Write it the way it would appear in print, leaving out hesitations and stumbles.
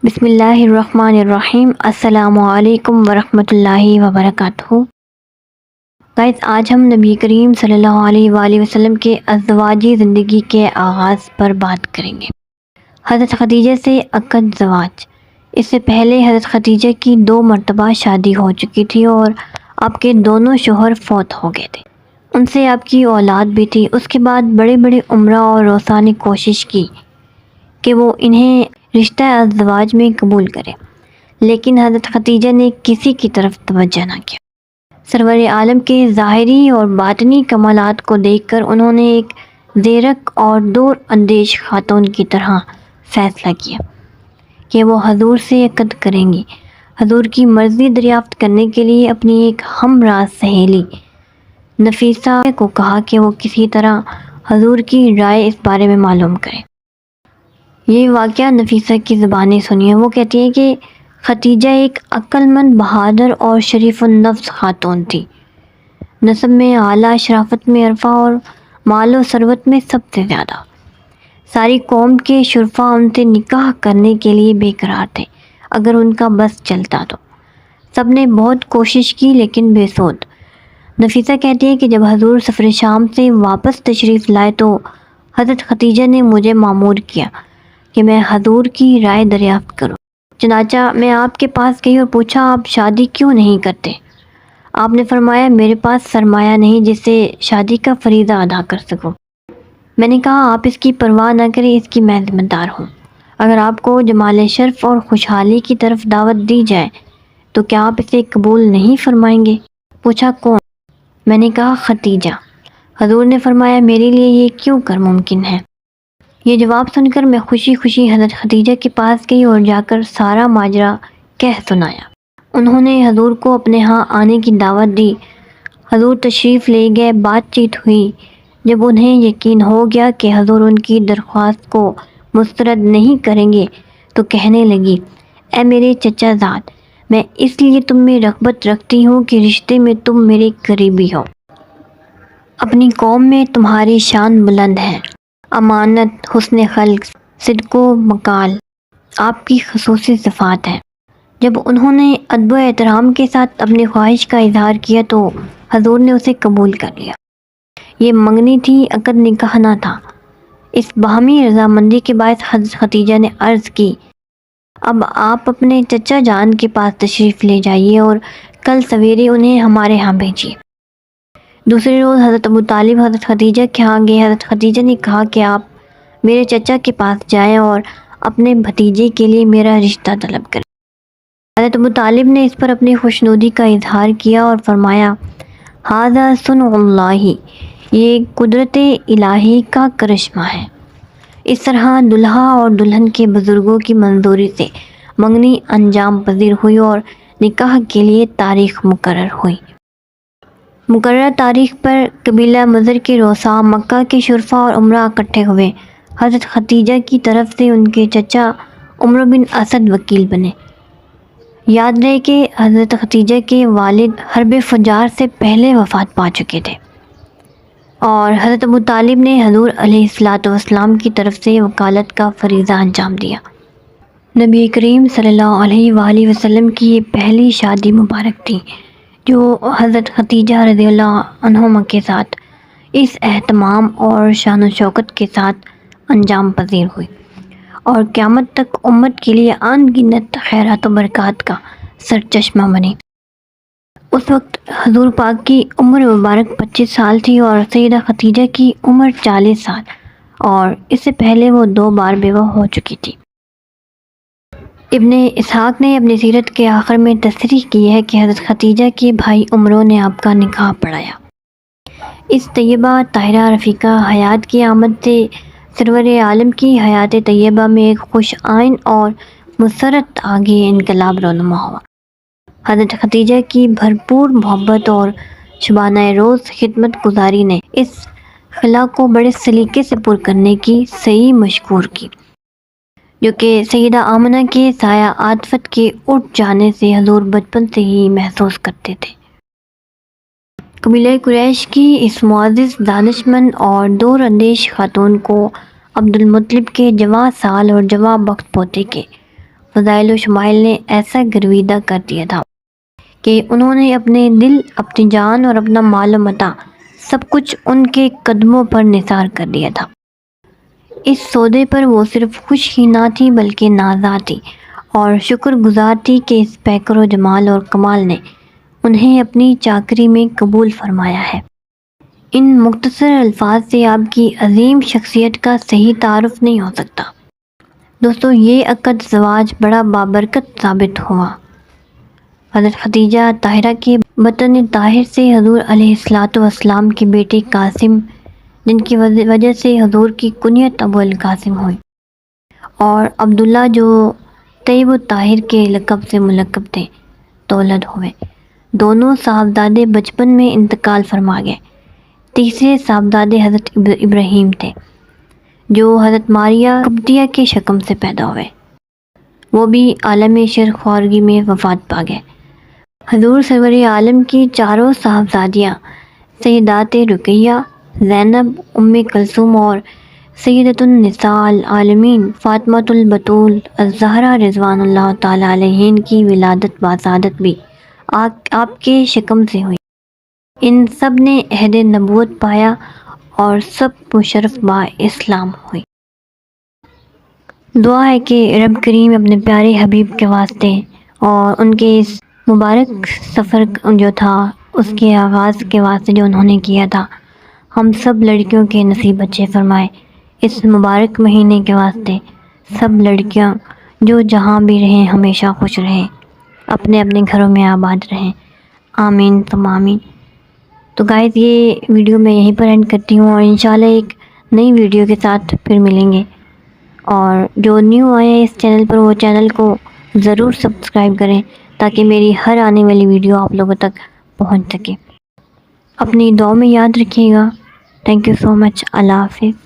بسم اللہ الرحمن الرحیم۔ السلام علیکم ورحمۃ اللہ وبرکاتہ۔ گائز، آج ہم نبی کریم صلی اللہ علیہ وآلہ وسلم کے ازدواجی زندگی کے آغاز پر بات کریں گے۔ حضرت خدیجہ سے عقد زواج۔ اس سے پہلے حضرت خدیجہ کی 2 مرتبہ شادی ہو چکی تھی اور آپ کے دونوں شوہر فوت ہو گئے تھے۔ ان سے آپ کی اولاد بھی تھی۔ اس کے بعد بڑے بڑے عمرہ اور روسا نے کوشش کی کہ وہ انہیں رشتہ ازدواج میں قبول کرے، لیکن حضرت خدیجہ نے کسی کی طرف توجہ نہ کیا۔ سرور عالم کے ظاہری اور باطنی کمالات کو دیکھ کر انہوں نے ایک زیرک اور دور اندیش خاتون کی طرح فیصلہ کیا کہ وہ حضور سے عقد کریں گی۔ حضور کی مرضی دریافت کرنے کے لیے اپنی ایک ہم راز سہیلی نفیسہ کو کہا کہ وہ کسی طرح حضور کی رائے اس بارے میں معلوم کرے۔ یہ واقعہ نفیسہ کی زبانی سنیے۔ وہ کہتی ہے کہ خدیجہ ایک عقل مند، بہادر اور شریف النفس خاتون تھی۔ نسب میں اعلیٰ، شرافت میں عرفہ اور مال و ثروت میں سب سے زیادہ۔ ساری قوم کے شرفاء ان سے نکاح کرنے کے لیے بے قرار تھے اگر ان کا بس چلتا تو۔ سب نے بہت کوشش کی لیکن بے سود۔ نفیسہ کہتی ہے کہ جب حضور سفر شام سے واپس تشریف لائے تو حضرت خدیجہ نے مجھے مامور کیا کہ میں حضور کی رائے دریافت کروں۔ چنانچہ میں آپ کے پاس گئی اور پوچھا، آپ شادی کیوں نہیں کرتے؟ آپ نے فرمایا، میرے پاس سرمایہ نہیں جس سے شادی کا فریضہ ادا کر سکوں۔ میں نے کہا، آپ اس کی پرواہ نہ کریں، اس کی میں ذمہ دار ہوں۔ اگر آپ کو جمال شرف اور خوشحالی کی طرف دعوت دی جائے تو کیا آپ اسے قبول نہیں فرمائیں گے؟ پوچھا، کون؟ میں نے کہا، خدیجہ۔ حضور نے فرمایا، میرے لیے یہ کیوں کر ممکن ہے؟ یہ جواب سن کر میں خوشی خوشی حضرت خدیجہ کے پاس گئی اور جا کر سارا ماجرا کہہ سنایا۔ انہوں نے حضور کو اپنے ہاں آنے کی دعوت دی۔ حضور تشریف لے گئے، بات چیت ہوئی۔ جب انہیں یقین ہو گیا کہ حضور ان کی درخواست کو مسترد نہیں کریں گے تو کہنے لگی، اے میرے چچا زاد، میں اس لیے تم میں رغبت رکھتی ہوں کہ رشتے میں تم میرے قریبی ہو۔ اپنی قوم میں تمہاری شان بلند ہے۔ امانت، حسن خلق، صدق و مقال آپ کی خصوصی صفات ہیں۔ جب انہوں نے ادب و احترام کے ساتھ اپنی خواہش کا اظہار کیا تو حضور نے اسے قبول کر لیا۔ یہ منگنی تھی، عقد نکاح نہ تھا۔ اس باہمی رضامندی کے باعث حضرت خدیجہ نے عرض کی، اب آپ اپنے چچا جان کے پاس تشریف لے جائیے اور کل سویرے انہیں ہمارے ہاں بھیجیے۔ دوسرے روز حضرت ابو طالب حضرت خدیجہ کے ہاں گئے۔ حضرت خدیجہ نے کہا کہ آپ میرے چچا کے پاس جائیں اور اپنے بھتیجے کے لیے میرا رشتہ طلب کریں۔ حضرت ابو طالب نے اس پر اپنی خوشنودی کا اظہار کیا اور فرمایا، ھذا صنع اللہ، یہ قدرت الہی کا کرشمہ ہے۔ اس طرح دلہا اور دلہن کے بزرگوں کی منظوری سے منگنی انجام پذیر ہوئی اور نکاح کے لیے تاریخ مقرر ہوئی۔ مقررہ تاریخ پر قبیلہ مضر کے روسا، مکہ کے شرفاء اور عمرہ اکٹھے ہوئے۔ حضرت خدیجہ کی طرف سے ان کے چچا عمرو بن اسد وکیل بنے۔ یاد رہے کہ حضرت خدیجہ کے والد حرب فجار سے پہلے وفات پا چکے تھے اور حضرت ابو طالب نے حضور علیہ السلام کی طرف سے وکالت کا فریضہ انجام دیا۔ نبی کریم صلی اللہ علیہ وآلہ وسلم کی یہ پہلی شادی مبارک تھی جو حضرت خدیجہ رضی اللہ عنہما کے ساتھ اس اہتمام اور شان و شوکت کے ساتھ انجام پذیر ہوئی اور قیامت تک امت کے لیے ان گنت خیرات و برکات کا سرچشمہ بنی۔ اس وقت حضور پاک کی عمر مبارک 25 سال تھی اور سیدہ خدیجہ کی عمر 40 سال، اور اس سے پہلے وہ 2 بار بیوہ ہو چکی تھی۔ ابن اسحاق نے اپنی سیرت کے آخر میں تصریح کی ہے کہ حضرت خدیجہ کے بھائی عمرو نے آپ کا نکاح پڑھایا۔ اس طیبہ طاہرہ رفیقہ حیات کی آمد سے سرور عالم کی حیات طیبہ میں ایک خوش آئند اور مسرت آگے انقلاب رونما ہوا۔ حضرت خدیجہ کی بھرپور محبت اور شبانہ روز خدمت گزاری نے اس خلا کو بڑے سلیقے سے پر کرنے کی صحیح مشکور کی، جو کہ سیدہ آمنہ کے سایہ عاطفت کے اٹھ جانے سے حضور بچپن سے ہی محسوس کرتے تھے۔ قبیلہ قریش کی اس معزز، دانشمند اور دور اندیش خاتون کو عبد المطلب کے جواں سال اور جواں بخت پوتے کے فضائل و شمائل نے ایسا گرویدہ کر دیا تھا کہ انہوں نے اپنے دل، اپنی جان اور اپنا مال و متاع سب کچھ ان کے قدموں پر نثار کر دیا تھا۔ اس سودے پر وہ صرف خوش ہی نہ تھی بلکہ نازا تھی اور شکر گزار تھی کہ اس پیکر و جمال اور کمال نے انہیں اپنی چاکری میں قبول فرمایا ہے۔ ان مختصر الفاظ سے آپ کی عظیم شخصیت کا صحیح تعارف نہیں ہو سکتا۔ دوستو، یہ عقد زواج بڑا بابرکت ثابت ہوا۔ حضرت خدیجہ طاہرہ کے بطن طاہر سے حضور علیہ السلام کے بیٹے قاسم، جن کی وجہ سے حضور کی کنیت ابو القاسم ہوئی، اور عبداللہ جو طیب الطاہر کے لقب سے ملقب تھے، تولد ہوئے۔ دونوں صاحبزادے بچپن میں انتقال فرما گئے۔ تیسرے صاحبزادے حضرت ابراہیم تھے، جو حضرت ماریہ قبطیہ کے شکم سے پیدا ہوئے۔ وہ بھی عالم شرخوارگی میں وفات پا گئے۔ حضور سرور عالم کی چاروں صاحبزادیاں سیدات رقیہ، زینب، ام کلثوم اور سیدۃ النساء العالمین فاطمۃ البتول الزہرا رضوان اللہ تعالی علیہن کی ولادت باسعادت بھی آپ کے شکم سے ہوئی۔ ان سب نے عہد نبوت پایا اور سب مشرف با اسلام ہوئی۔ دعا ہے کہ رب کریم اپنے پیارے حبیب کے واسطے اور ان کے اس مبارک سفر جو تھا اس کے آغاز کے واسطے جو انہوں نے کیا تھا، ہم سب لڑکیوں کے نصیب اچھے فرمائے۔ اس مبارک مہینے کے واسطے سب لڑکیاں جو جہاں بھی رہیں ہمیشہ خوش رہیں، اپنے اپنے گھروں میں آباد رہیں، آمین ثم آمین۔ تو گائز، یہ ویڈیو میں یہیں پر اینڈ کرتی ہوں اور انشاءاللہ ایک نئی ویڈیو کے ساتھ پھر ملیں گے۔ اور جو نیو آئے ہیں اس چینل پر وہ چینل کو ضرور سبسکرائب کریں تاکہ میری ہر آنے والی ویڈیو آپ لوگوں تک پہنچ سکے۔ اپنی دعا میں یاد رکھیے گا۔ تھینک یو سو مچ۔ اللہ حافظ۔